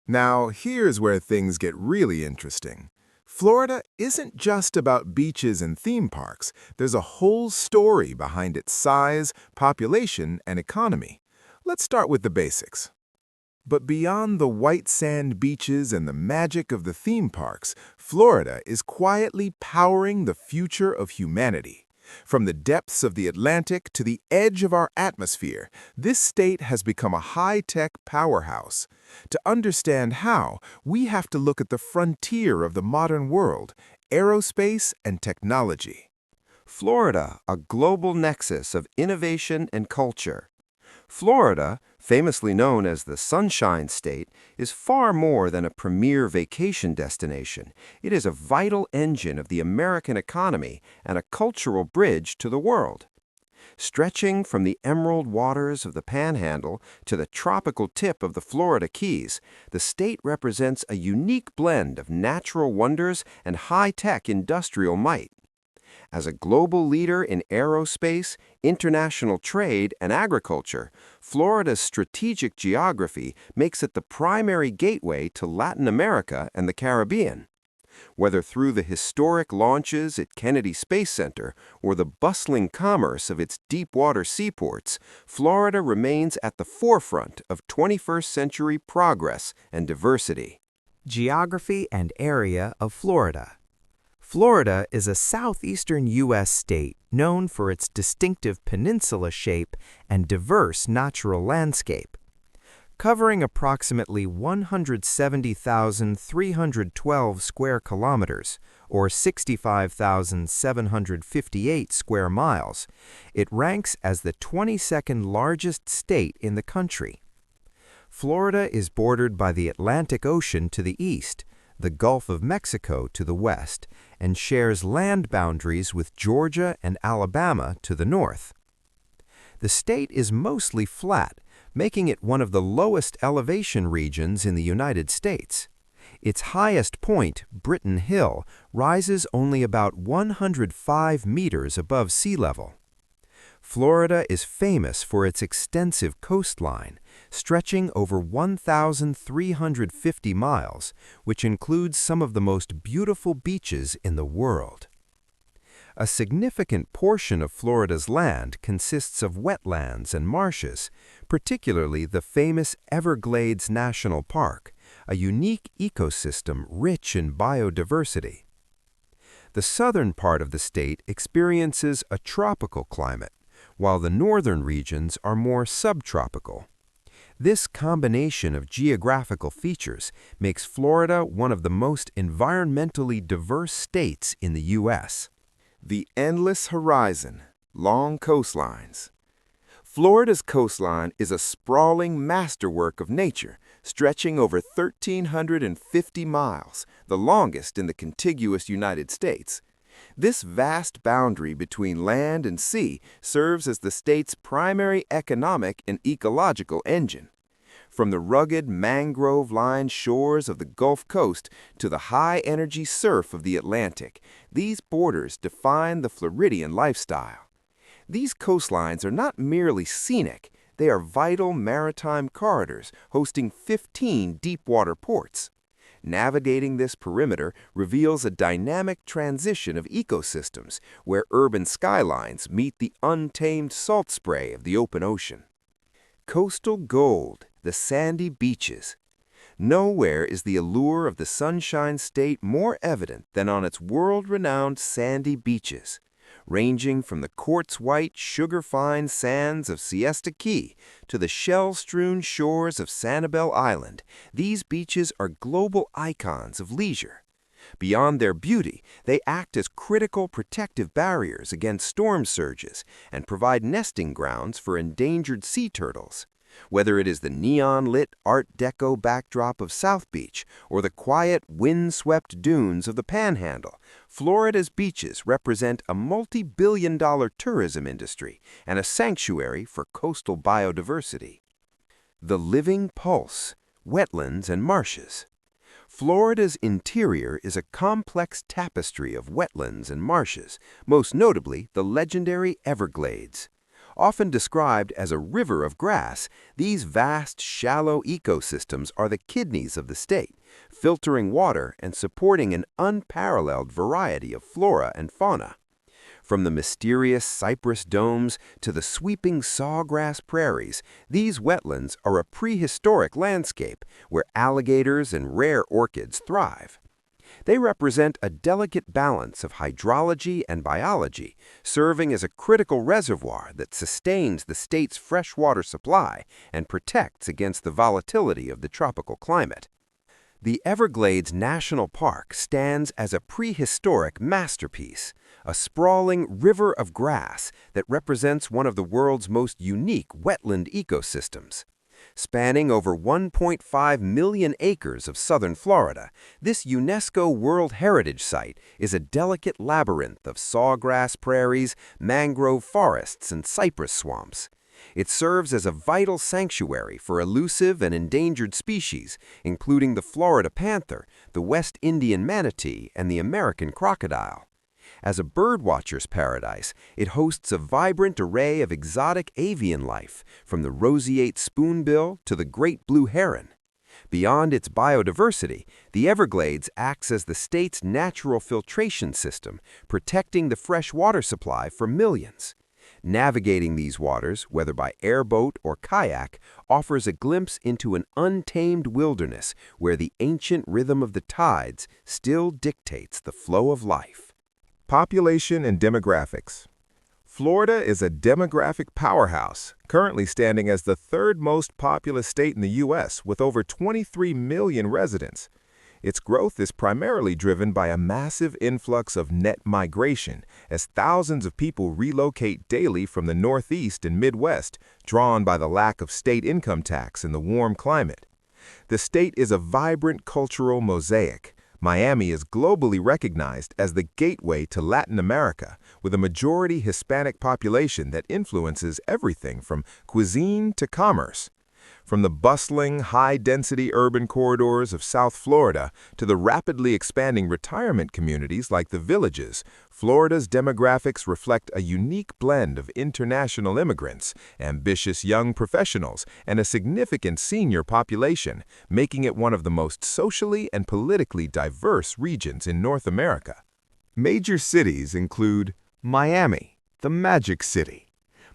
Now, here's where things get really interesting. Florida isn't just about beaches and theme parks. There's a whole story behind its size, population, and economy. Let's start with the basics. But beyond the white sand beaches and the magic of the theme parks, Florida is quietly powering the future of humanity. From the depths of the Atlantic to the edge of our atmosphere, this state has become a high-tech powerhouse. To understand how, we have to look at the frontier of the modern world, aerospace and technology. Florida, a global nexus of innovation and culture. Florida, famously known as the Sunshine State, is far more than a premier vacation destination. It is a vital engine of the American economy and a cultural bridge to the world. Stretching from the emerald waters of the Panhandle to the tropical tip of the Florida Keys, the state represents a unique blend of natural wonders and high-tech industrial might. As a global leader in aerospace, international trade, and agriculture, Florida's strategic geography makes it the primary gateway to Latin America and the Caribbean. Whether through the historic launches at Kennedy Space Center or the bustling commerce of its deep-water seaports, Florida remains at the forefront of 21st century progress and diversity. Geography and area of Florida. Florida is a southeastern U.S. state known for its distinctive peninsula shape and diverse natural landscape. Covering approximately 170,312 square kilometers, or 65,758 square miles, it ranks as the 22nd largest state in the country. Florida is bordered by the Atlantic Ocean to the east, the Gulf of Mexico to the west, and shares land boundaries with Georgia and Alabama to the north. The state is mostly flat, making it one of the lowest elevation regions in the United States. Its highest point, Britton Hill, rises only about 105 meters above sea level. Florida is famous for its extensive coastline, stretching over 1,350 miles, which includes some of the most beautiful beaches in the world. A significant portion of Florida's land consists of wetlands and marshes, particularly the famous Everglades National Park, a unique ecosystem rich in biodiversity. The southern part of the state experiences a tropical climate, while the northern regions are more subtropical. This combination of geographical features makes Florida one of the most environmentally diverse states in the U.S. The endless horizon, long coastlines. Florida's coastline is a sprawling masterwork of nature, stretching over 1,350 miles, the longest in the contiguous United States. This vast boundary between land and sea serves as the state's primary economic and ecological engine. From the rugged mangrove-lined shores of the Gulf Coast to the high-energy surf of the Atlantic, these borders define the Floridian lifestyle. These coastlines are not merely scenic, they are vital maritime corridors hosting 15 deep-water ports. Navigating this perimeter reveals a dynamic transition of ecosystems where urban skylines meet the untamed salt spray of the open ocean. Coastal gold, the sandy beaches. Nowhere is the allure of the Sunshine State more evident than on its world-renowned sandy beaches. Ranging from the quartz-white, sugar-fine sands of Siesta Key to the shell-strewn shores of Sanibel Island, these beaches are global icons of leisure. Beyond their beauty, they act as critical protective barriers against storm surges and provide nesting grounds for endangered sea turtles. Whether it is the neon-lit Art Deco backdrop of South Beach or the quiet, wind-swept dunes of the Panhandle, Florida's beaches represent a multi-billion-dollar tourism industry and a sanctuary for coastal biodiversity. The living pulse, wetlands and marshes. Florida's interior is a complex tapestry of wetlands and marshes, most notably the legendary Everglades. Often described as a river of grass, these vast, shallow ecosystems are the kidneys of the state, filtering water and supporting an unparalleled variety of flora and fauna. From the mysterious cypress domes to the sweeping sawgrass prairies, these wetlands are a prehistoric landscape where alligators and rare orchids thrive. They represent a delicate balance of hydrology and biology, serving as a critical reservoir that sustains the state's freshwater supply and protects against the volatility of the tropical climate. The Everglades National Park stands as a prehistoric masterpiece, a sprawling river of grass that represents one of the world's most unique wetland ecosystems. Spanning over 1.5 million acres of southern Florida, this UNESCO World Heritage Site is a delicate labyrinth of sawgrass prairies, mangrove forests, and cypress swamps. It serves as a vital sanctuary for elusive and endangered species, including the Florida panther, the West Indian manatee, and the American crocodile. As a birdwatcher's paradise, it hosts a vibrant array of exotic avian life, from the roseate spoonbill to the great blue heron. Beyond its biodiversity, the Everglades acts as the state's natural filtration system, protecting the fresh water supply for millions. Navigating these waters, whether by airboat or kayak, offers a glimpse into an untamed wilderness where the ancient rhythm of the tides still dictates the flow of life. Population and demographics. Florida is a demographic powerhouse, currently standing as the third most populous state in the U.S. with over 23 million residents. Its growth is primarily driven by a massive influx of net migration, as thousands of people relocate daily from the Northeast and Midwest, drawn by the lack of state income tax and the warm climate. The state is a vibrant cultural mosaic. Miami is globally recognized as the gateway to Latin America, with a majority Hispanic population that influences everything from cuisine to commerce. From the bustling, high-density urban corridors of South Florida to the rapidly expanding retirement communities like the Villages, Florida's demographics reflect a unique blend of international immigrants, ambitious young professionals, and a significant senior population, making it one of the most socially and politically diverse regions in North America. Major cities include Miami, the Magic City.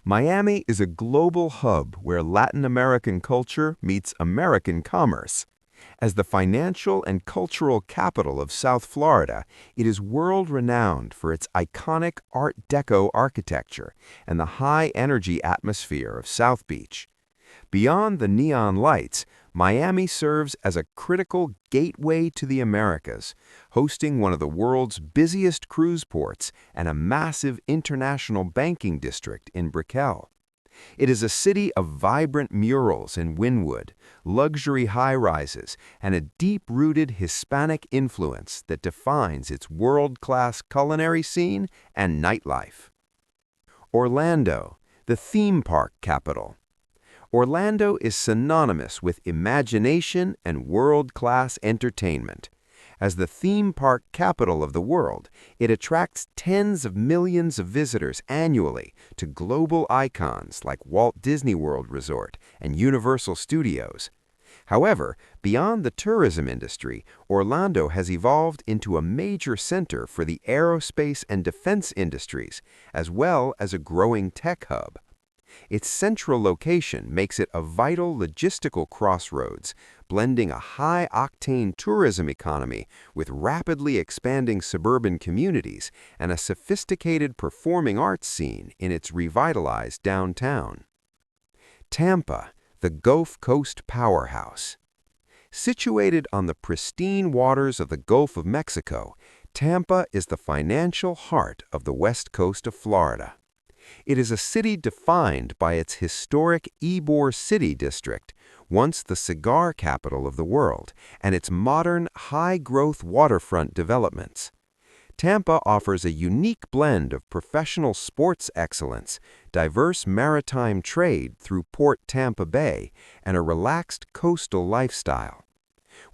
Miami is a global hub where Latin American culture meets American commerce. As the financial and cultural capital of South Florida, it is world-renowned for its iconic Art Deco architecture and the high-energy atmosphere of South Beach. Beyond the neon lights, Miami serves as a critical gateway to the Americas, hosting one of the world's busiest cruise ports and a massive international banking district in Brickell. It is a city of vibrant murals in Wynwood, luxury high-rises, and a deep-rooted Hispanic influence that defines its world-class culinary scene and nightlife. Orlando, the theme park capital. Orlando is synonymous with imagination and world-class entertainment. As the theme park capital of the world, it attracts tens of millions of visitors annually to global icons like Walt Disney World Resort and Universal Studios. However, beyond the tourism industry, Orlando has evolved into a major center for the aerospace and defense industries, as well as a growing tech hub. Its central location makes it a vital logistical crossroads, blending a high-octane tourism economy with rapidly expanding suburban communities and a sophisticated performing arts scene in its revitalized downtown. Tampa, the Gulf Coast powerhouse. Situated on the pristine waters of the Gulf of Mexico, Tampa is the financial heart of the west coast of Florida. It is a city defined by its historic Ybor City district, once the cigar capital of the world, and its modern, high-growth waterfront developments. Tampa offers a unique blend of professional sports excellence, diverse maritime trade through Port Tampa Bay, and a relaxed coastal lifestyle.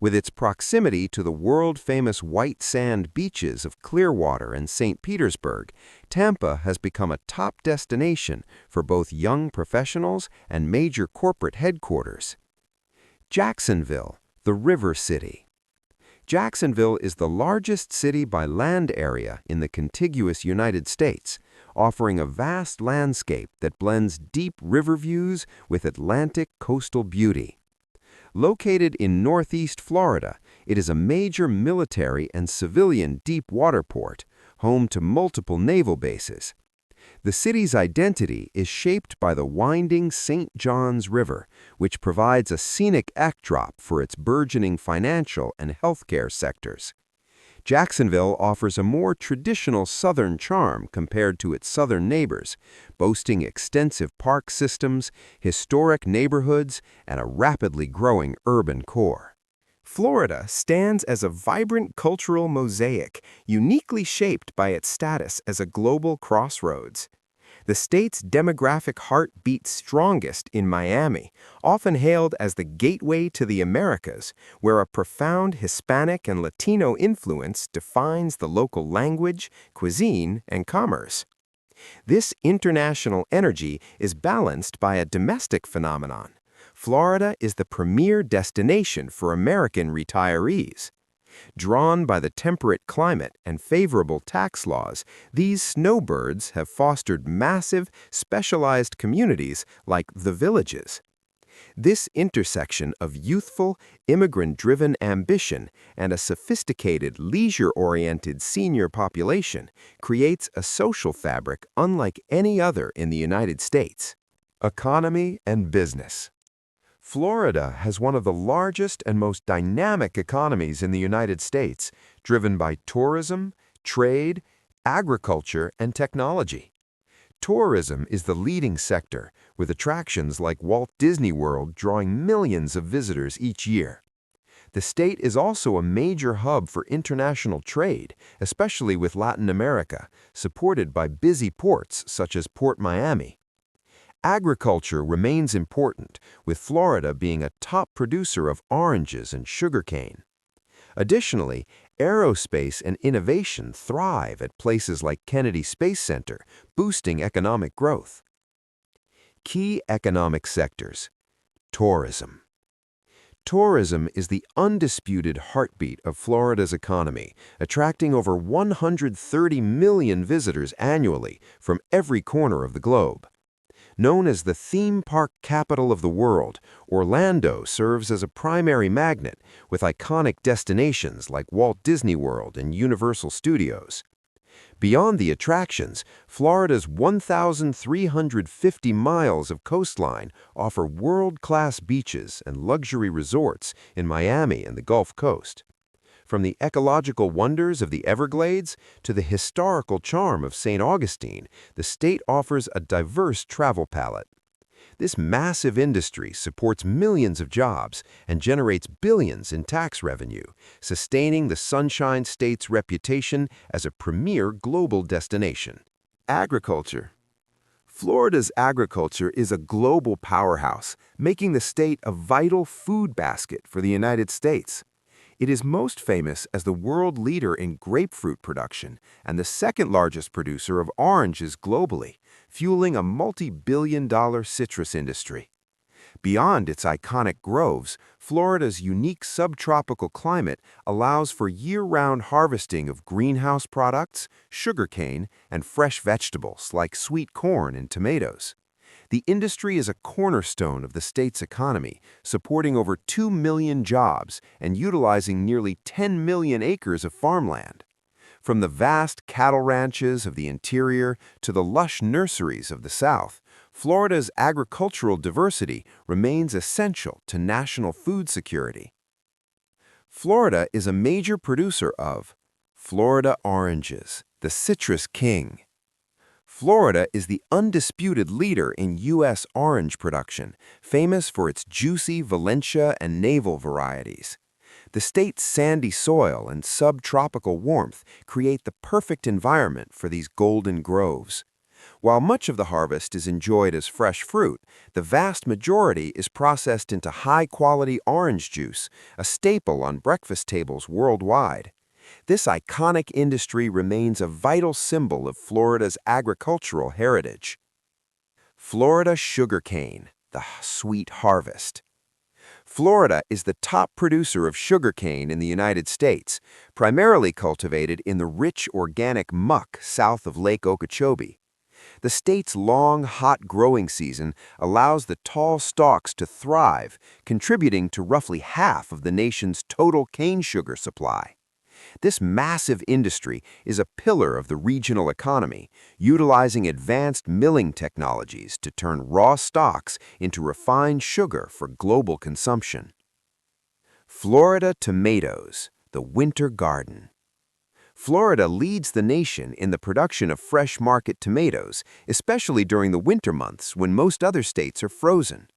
With its proximity to the world-famous white sand beaches of Clearwater and St. Petersburg, Tampa has become a top destination for both young professionals and major corporate headquarters. Jacksonville, the River City. Jacksonville is the largest city by land area in the contiguous United States, offering a vast landscape that blends deep river views with Atlantic coastal beauty. Located in northeast Florida, it is a major military and civilian deep water port, home to multiple naval bases. The city's identity is shaped by the winding St. Johns River, which provides a scenic backdrop for its burgeoning financial and healthcare sectors. Jacksonville offers a more traditional southern charm compared to its southern neighbors, boasting extensive park systems, historic neighborhoods, and a rapidly growing urban core. Florida stands as a vibrant cultural mosaic, uniquely shaped by its status as a global crossroads. The state's demographic heart beats strongest in Miami, often hailed as the gateway to the Americas, where a profound Hispanic and Latino influence defines the local language, cuisine, and commerce. This international energy is balanced by a domestic phenomenon. Florida is the premier destination for American retirees. Drawn by the temperate climate and favorable tax laws, these snowbirds have fostered massive, specialized communities like the Villages. This intersection of youthful, immigrant-driven ambition and a sophisticated, leisure-oriented senior population creates a social fabric unlike any other in the United States. Economy and business. Florida has one of the largest and most dynamic economies in the United States, driven by tourism, trade, agriculture, and technology. Tourism is the leading sector, with attractions like Walt Disney World drawing millions of visitors each year. The state is also a major hub for international trade, especially with Latin America, supported by busy ports such as Port Miami. Agriculture remains important, with Florida being a top producer of oranges and sugarcane. Additionally, aerospace and innovation thrive at places like Kennedy Space Center, boosting economic growth. Key economic sectors. Tourism. Tourism is the undisputed heartbeat of Florida's economy, attracting over 130 million visitors annually from every corner of the globe. Known as the theme park capital of the world, Orlando serves as a primary magnet, with iconic destinations like Walt Disney World and Universal Studios. Beyond the attractions, Florida's 1,350 miles of coastline offer world-class beaches and luxury resorts in Miami and the Gulf Coast. From the ecological wonders of the Everglades to the historical charm of St. Augustine, the state offers a diverse travel palette. This massive industry supports millions of jobs and generates billions in tax revenue, sustaining the Sunshine State's reputation as a premier global destination. Agriculture. Florida's agriculture is a global powerhouse, making the state a vital food basket for the United States. It is most famous as the world leader in grapefruit production and the second largest producer of oranges globally, fueling a multi-billion-dollar citrus industry. Beyond its iconic groves, Florida's unique subtropical climate allows for year-round harvesting of greenhouse products, sugarcane, and fresh vegetables like sweet corn and tomatoes. The industry is a cornerstone of the state's economy, supporting over 2 million jobs and utilizing nearly 10 million acres of farmland. From the vast cattle ranches of the interior to the lush nurseries of the South, Florida's agricultural diversity remains essential to national food security. Florida is a major producer of Florida oranges, the citrus king. Florida is the undisputed leader in U.S. orange production, famous for its juicy Valencia and Navel varieties. The state's sandy soil and subtropical warmth create the perfect environment for these golden groves. While much of the harvest is enjoyed as fresh fruit, the vast majority is processed into high-quality orange juice, a staple on breakfast tables worldwide. This iconic industry remains a vital symbol of Florida's agricultural heritage. Florida sugarcane, the sweet harvest. Florida is the top producer of sugarcane in the United States, primarily cultivated in the rich organic muck south of Lake Okeechobee. The state's long, hot growing season allows the tall stalks to thrive, contributing to roughly half of the nation's total cane sugar supply. This massive industry is a pillar of the regional economy, utilizing advanced milling technologies to turn raw stalks into refined sugar for global consumption. Florida tomatoes, the winter garden. Florida leads the nation in the production of fresh market tomatoes, especially during the winter months when most other states are frozen.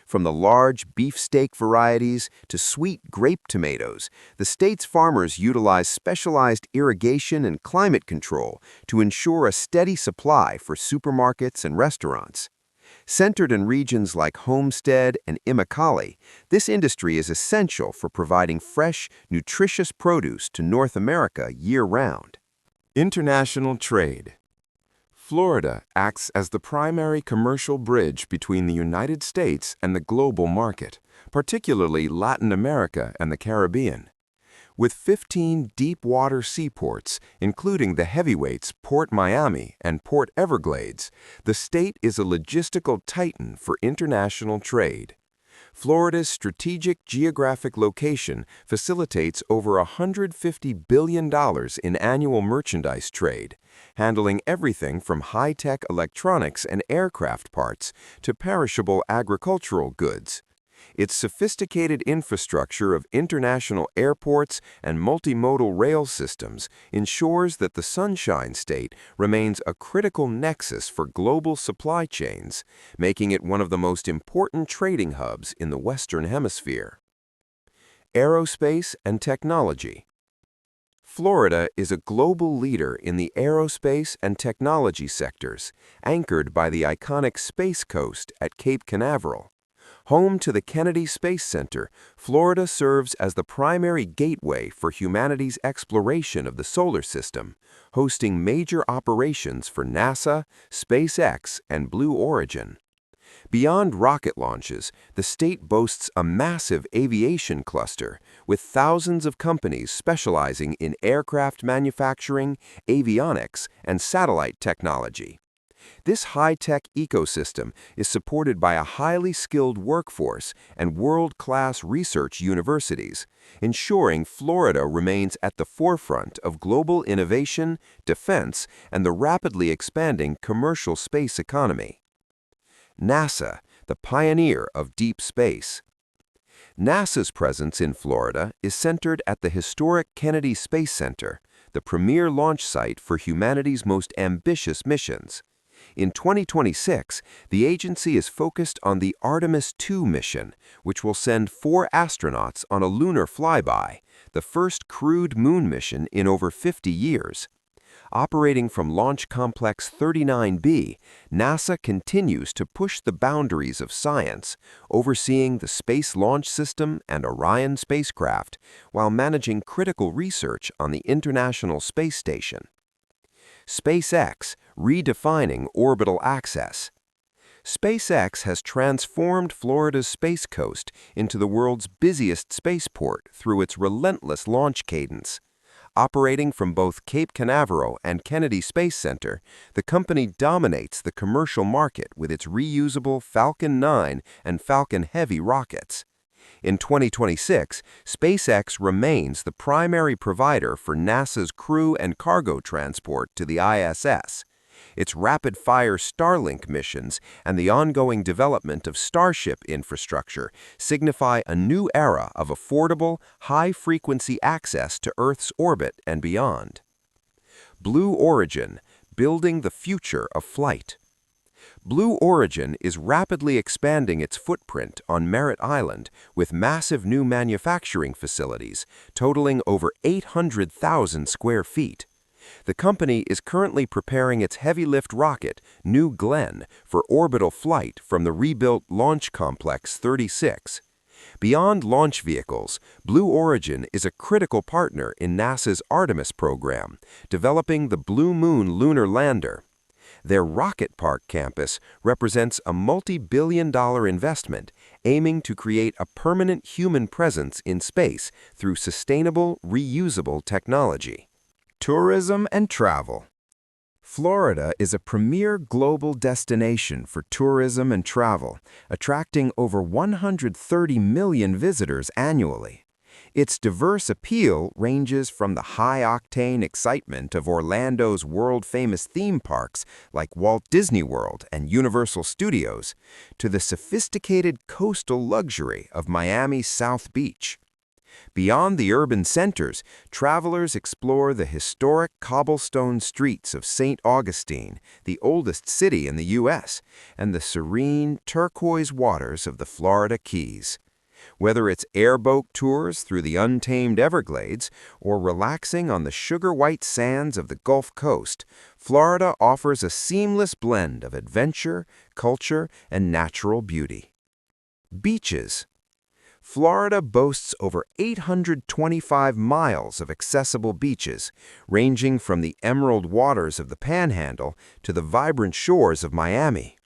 From the large beefsteak varieties to sweet grape tomatoes, the state's farmers utilize specialized irrigation and climate control to ensure a steady supply for supermarkets and restaurants. Centered in regions like Homestead and Immokalee, this industry is essential for providing fresh, nutritious produce to North America year-round. International trade. Florida acts as the primary commercial bridge between the United States and the global market, particularly Latin America and the Caribbean. With 15 deep-water seaports, including the heavyweights Port Miami and Port Everglades, the state is a logistical titan for international trade. Florida's strategic geographic location facilitates over $150 billion in annual merchandise trade, handling everything from high-tech electronics and aircraft parts to perishable agricultural goods. Its sophisticated infrastructure of international airports and multimodal rail systems ensures that the Sunshine State remains a critical nexus for global supply chains, making it one of the most important trading hubs in the Western Hemisphere. Aerospace and technology. Florida is a global leader in the aerospace and technology sectors, anchored by the iconic Space Coast at Cape Canaveral. Home to the Kennedy Space Center, Florida serves as the primary gateway for humanity's exploration of the solar system, hosting major operations for NASA, SpaceX, and Blue Origin. Beyond rocket launches, the state boasts a massive aviation cluster, with thousands of companies specializing in aircraft manufacturing, avionics, and satellite technology. This high-tech ecosystem is supported by a highly skilled workforce and world-class research universities, ensuring Florida remains at the forefront of global innovation, defense, and the rapidly expanding commercial space economy. NASA, the pioneer of deep space. NASA's presence in Florida is centered at the historic Kennedy Space Center, the premier launch site for humanity's most ambitious missions. In 2026, the agency is focused on the Artemis II mission, which will send 4 astronauts on a lunar flyby, the first crewed moon mission in over 50 years. Operating from Launch Complex 39B, NASA continues to push the boundaries of science, overseeing the Space Launch System and Orion spacecraft, while managing critical research on the International Space Station. SpaceX, redefining orbital access. SpaceX has transformed Florida's Space Coast into the world's busiest spaceport through its relentless launch cadence. Operating from both Cape Canaveral and Kennedy Space Center, the company dominates the commercial market with its reusable Falcon 9 and Falcon Heavy rockets. In 2026, SpaceX remains the primary provider for NASA's crew and cargo transport to the ISS. Its rapid-fire Starlink missions and the ongoing development of Starship infrastructure signify a new era of affordable, high-frequency access to Earth's orbit and beyond. Blue Origin, building the future of flight. Blue Origin is rapidly expanding its footprint on Merritt Island with massive new manufacturing facilities totaling over 800,000 square feet. The company is currently preparing its heavy-lift rocket, New Glenn, for orbital flight from the rebuilt Launch Complex 36. Beyond launch vehicles, Blue Origin is a critical partner in NASA's Artemis program, developing the Blue Moon lunar lander. Their Rocket Park campus represents a multi-billion-dollar investment aiming to create a permanent human presence in space through sustainable, reusable technology. Tourism and travel. Florida is a premier global destination for tourism and travel, attracting over 130 million visitors annually. Its diverse appeal ranges from the high-octane excitement of Orlando's world-famous theme parks like Walt Disney World and Universal Studios to the sophisticated coastal luxury of Miami's South Beach. Beyond the urban centers, travelers explore the historic cobblestone streets of St. Augustine, the oldest city in the U.S., and the serene, turquoise waters of the Florida Keys. Whether it's airboat tours through the untamed Everglades or relaxing on the sugar-white sands of the Gulf Coast, Florida offers a seamless blend of adventure, culture, and natural beauty. Beaches. Florida boasts over 825 miles of accessible beaches, ranging from the emerald waters of the Panhandle to the vibrant shores of Miami.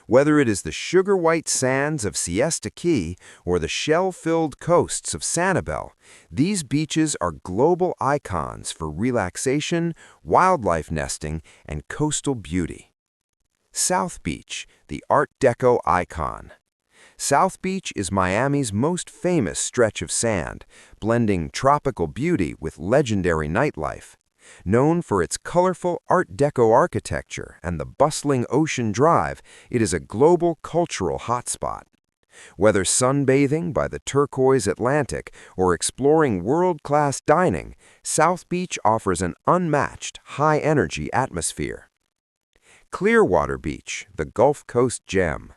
Whether it is the sugar-white sands of Siesta Key or the shell-filled coasts of Sanibel, these beaches are global icons for relaxation, wildlife nesting, and coastal beauty. South Beach, the Art Deco icon. South Beach is Miami's most famous stretch of sand, blending tropical beauty with legendary nightlife. Known for its colorful Art Deco architecture and the bustling Ocean Drive, it is a global cultural hotspot. Whether sunbathing by the turquoise Atlantic or exploring world-class dining, South Beach offers an unmatched, high-energy atmosphere. Clearwater Beach, the Gulf Coast gem.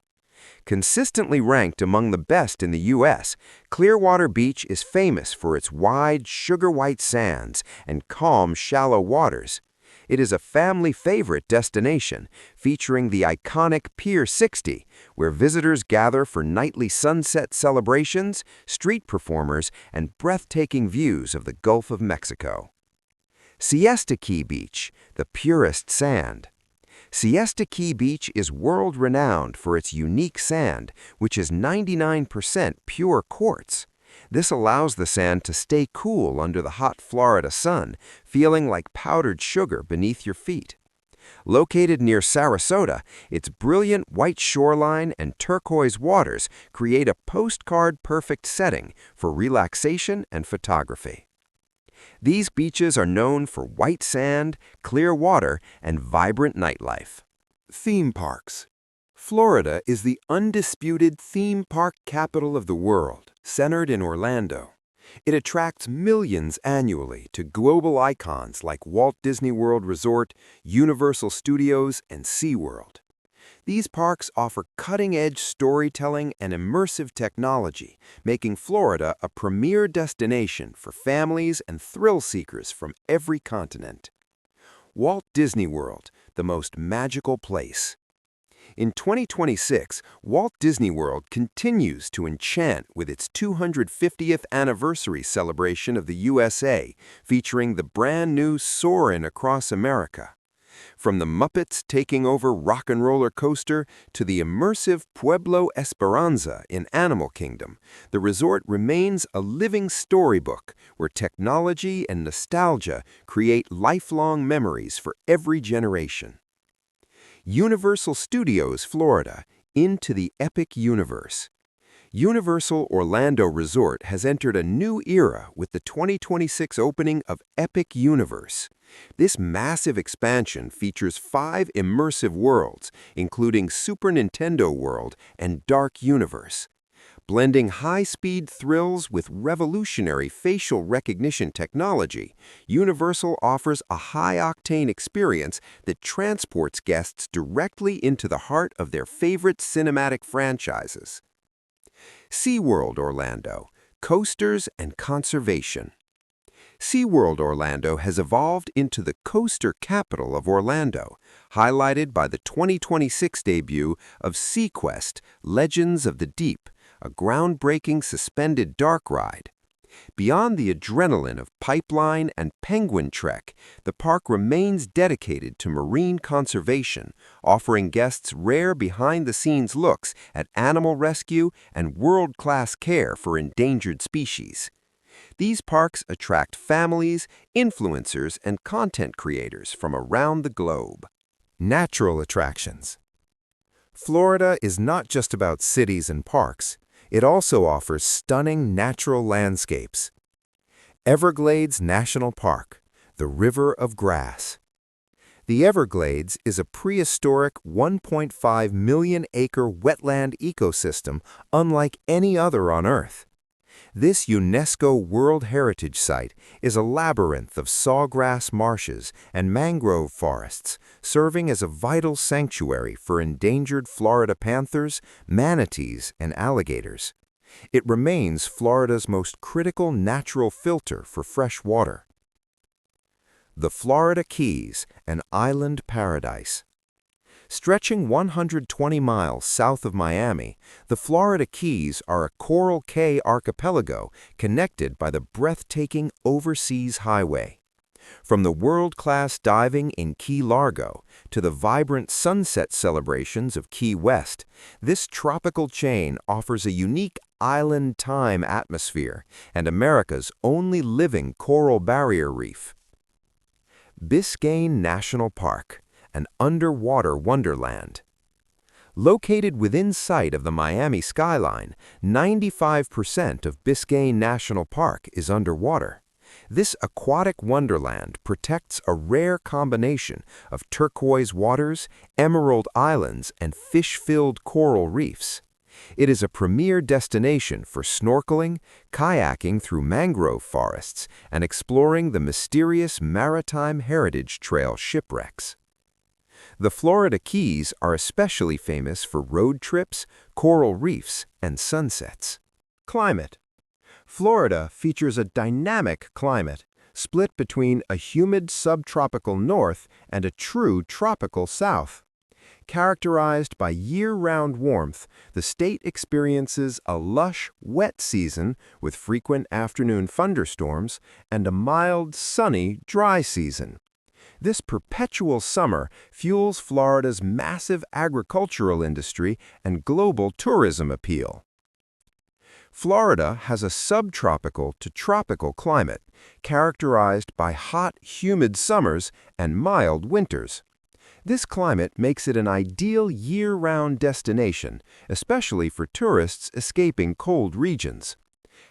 Consistently ranked among the best in the U.S., Clearwater Beach is famous for its wide, sugar-white sands and calm, shallow waters. It is a family-favorite destination, featuring the iconic Pier 60, where visitors gather for nightly sunset celebrations, street performers, and breathtaking views of the Gulf of Mexico. Siesta Key Beach, the purest sand. Siesta Key Beach is world-renowned for its unique sand, which is 99% pure quartz. This allows the sand to stay cool under the hot Florida sun, feeling like powdered sugar beneath your feet. Located near Sarasota, its brilliant white shoreline and turquoise waters create a postcard-perfect setting for relaxation and photography. These beaches are known for white sand, clear water, and vibrant nightlife. Theme parks. Florida is the undisputed theme park capital of the world, centered in Orlando. It attracts millions annually to global icons like Walt Disney World Resort, Universal Studios, and SeaWorld. These parks offer cutting-edge storytelling and immersive technology, making Florida a premier destination for families and thrill-seekers from every continent. Walt Disney World, the most magical place. In 2026, Walt Disney World continues to enchant with its 250th anniversary celebration of the USA, featuring the brand-new Soarin' Across America. From the Muppets taking over Rock and Roller Coaster to the immersive Pueblo Esperanza in Animal Kingdom, the resort remains a living storybook where technology and nostalgia create lifelong memories for every generation. Universal Studios Florida, into the epic universe. Universal Orlando Resort has entered a new era with the 2026 opening of Epic Universe. This massive expansion features 5 immersive worlds, including Super Nintendo World and Dark Universe. Blending high-speed thrills with revolutionary facial recognition technology, Universal offers a high-octane experience that transports guests directly into the heart of their favorite cinematic franchises. SeaWorld Orlando, Coasters and Conservation. SeaWorld Orlando has evolved into the coaster capital of Orlando, highlighted by the 2026 debut of SeaQuest: Legends of the Deep, a groundbreaking suspended dark ride. Beyond the adrenaline of Pipeline and Penguin Trek, the park remains dedicated to marine conservation, offering guests rare behind-the-scenes looks at animal rescue and world-class care for endangered species. These parks attract families, influencers, and content creators from around the globe. Natural attractions. Florida is not just about cities and parks. It also offers stunning natural landscapes. Everglades National Park, the River of Grass. The Everglades is a prehistoric 1.5 million-acre wetland ecosystem unlike any other on Earth. This UNESCO World Heritage Site is a labyrinth of sawgrass marshes and mangrove forests, serving as a vital sanctuary for endangered Florida panthers, manatees, and alligators. It remains Florida's most critical natural filter for fresh water. The Florida Keys, an island paradise. Stretching 120 miles south of Miami, the Florida Keys are a Coral Cay archipelago connected by the breathtaking Overseas Highway. From the world-class diving in Key Largo to the vibrant sunset celebrations of Key West, this tropical chain offers a unique island time atmosphere and America's only living coral barrier reef. Biscayne National Park, an underwater wonderland. Located within sight of the Miami skyline, 95% of Biscayne National Park is underwater. This aquatic wonderland protects a rare combination of turquoise waters, emerald islands, and fish-filled coral reefs. It is a premier destination for snorkeling, kayaking through mangrove forests, and exploring the mysterious Maritime Heritage Trail shipwrecks. The Florida Keys are especially famous for road trips, coral reefs, and sunsets. Climate. Florida features a dynamic climate, split between a humid subtropical north and a true tropical south. Characterized by year-round warmth, the state experiences a lush, wet season with frequent afternoon thunderstorms and a mild, sunny, dry season. This perpetual summer fuels Florida's massive agricultural industry and global tourism appeal. Florida has a subtropical to tropical climate, characterized by hot, humid summers and mild winters. This climate makes it an ideal year-round destination, especially for tourists escaping cold regions.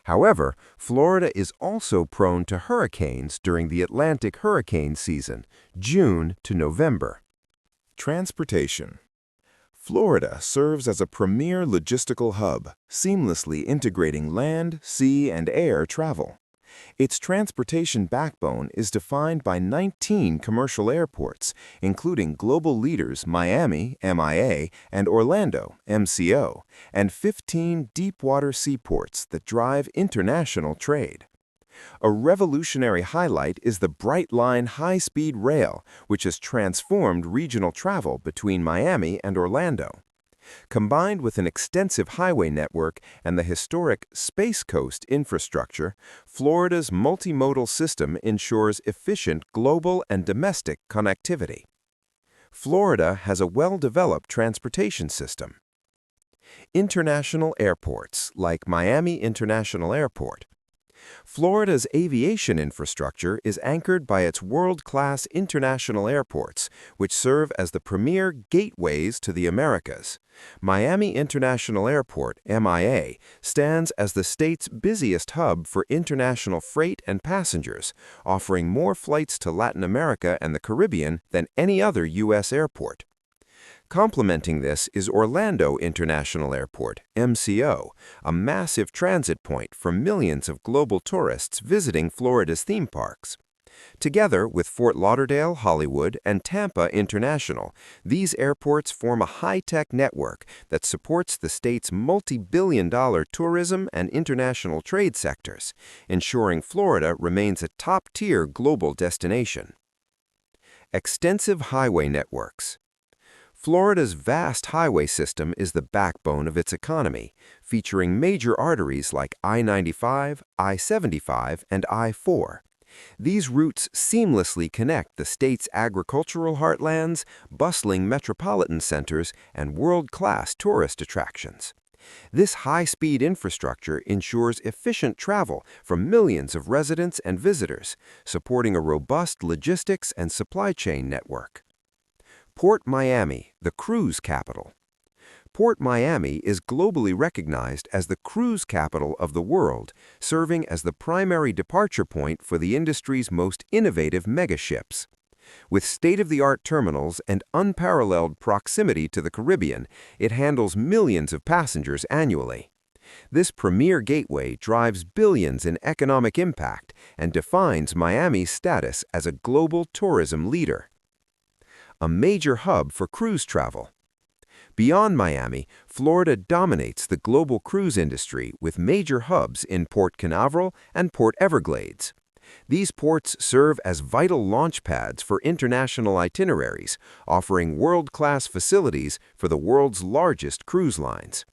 However, Florida is also prone to hurricanes during the Atlantic hurricane season, June to November. Transportation. Florida serves as a premier logistical hub, seamlessly integrating land, sea, and air travel. Its transportation backbone is defined by 19 commercial airports, including global leaders Miami, MIA, and Orlando, MCO, and 15 deepwater seaports that drive international trade. A revolutionary highlight is the Brightline high-speed rail, which has transformed regional travel between Miami and Orlando. Combined with an extensive highway network and the historic Space Coast infrastructure, Florida's multimodal system ensures efficient global and domestic connectivity. Florida has a well-developed transportation system. International airports, like Miami International Airport. Florida's aviation infrastructure is anchored by its world-class international airports, which serve as the premier gateways to the Americas. Miami International Airport, MIA, stands as the state's busiest hub for international freight and passengers, offering more flights to Latin America and the Caribbean than any other U.S. airport. Complementing this is Orlando International Airport, MCO, a massive transit point for millions of global tourists visiting Florida's theme parks. Together with Fort Lauderdale, Hollywood, and Tampa International, these airports form a high-tech network that supports the state's multi-billion-dollar tourism and international trade sectors, ensuring Florida remains a top-tier global destination. Extensive highway networks. Florida's vast highway system is the backbone of its economy, featuring major arteries like I-95, I-75, and I-4. These routes seamlessly connect the state's agricultural heartlands, bustling metropolitan centers, and world-class tourist attractions. This high-speed infrastructure ensures efficient travel for millions of residents and visitors, supporting a robust logistics and supply chain network. Port Miami, the cruise capital. Port Miami is globally recognized as the cruise capital of the world, serving as the primary departure point for the industry's most innovative megaships. With state-of-the-art terminals and unparalleled proximity to the Caribbean, it handles millions of passengers annually. This premier gateway drives billions in economic impact and defines Miami's status as a global tourism leader. A major hub for cruise travel. Beyond Miami, Florida dominates the global cruise industry with major hubs in Port Canaveral and Port Everglades. These ports serve as vital launch pads for international itineraries, offering world-class facilities for the world's largest cruise lines.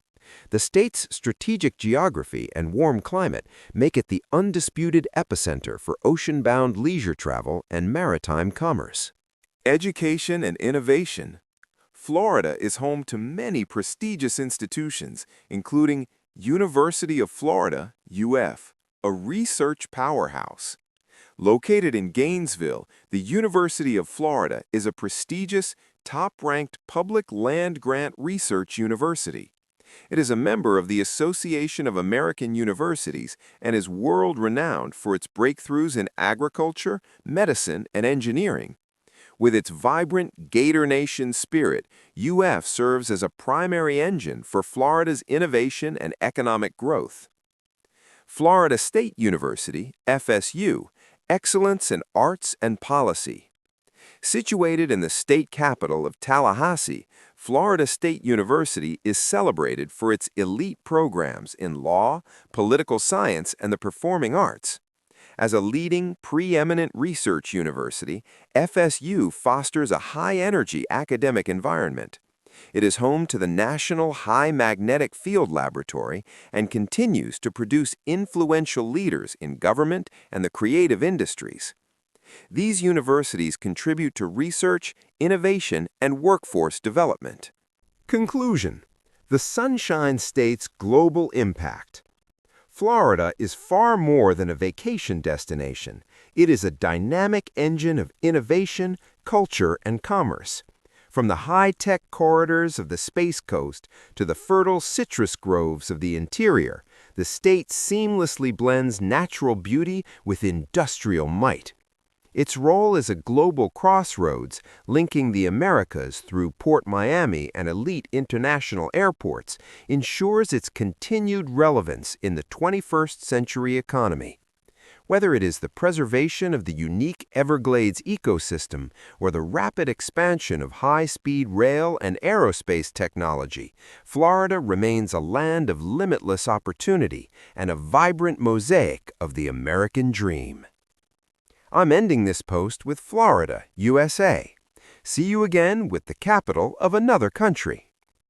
The state's strategic geography and warm climate make it the undisputed epicenter for ocean-bound leisure travel and maritime commerce. Education and innovation. Florida is home to many prestigious institutions, including University of Florida, UF, a research powerhouse. Located in Gainesville, the University of Florida is a prestigious, top-ranked public land-grant research university. It is a member of the Association of American Universities and is world-renowned for its breakthroughs in agriculture, medicine, and engineering. With its vibrant Gator Nation spirit, UF serves as a primary engine for Florida's innovation and economic growth. Florida State University, FSU, Excellence in Arts and Policy. Situated in the state capital of Tallahassee, Florida State University is celebrated for its elite programs in law, political science, and the performing arts. As a leading, preeminent research university, FSU fosters a high-energy academic environment. It is home to the National High Magnetic Field Laboratory and continues to produce influential leaders in government and the creative industries. These universities contribute to research, innovation, and workforce development. Conclusion: the Sunshine State's global impact. Florida is far more than a vacation destination. It is a dynamic engine of innovation, culture, and commerce. From the high-tech corridors of the Space Coast to the fertile citrus groves of the interior, the state seamlessly blends natural beauty with industrial might. Its role as a global crossroads, linking the Americas through Port Miami and elite international airports, ensures its continued relevance in the 21st century economy. Whether it is the preservation of the unique Everglades ecosystem or the rapid expansion of high-speed rail and aerospace technology, Florida remains a land of limitless opportunity and a vibrant mosaic of the American dream. I'm ending this post with Florida, USA. See you again with the capital of another country.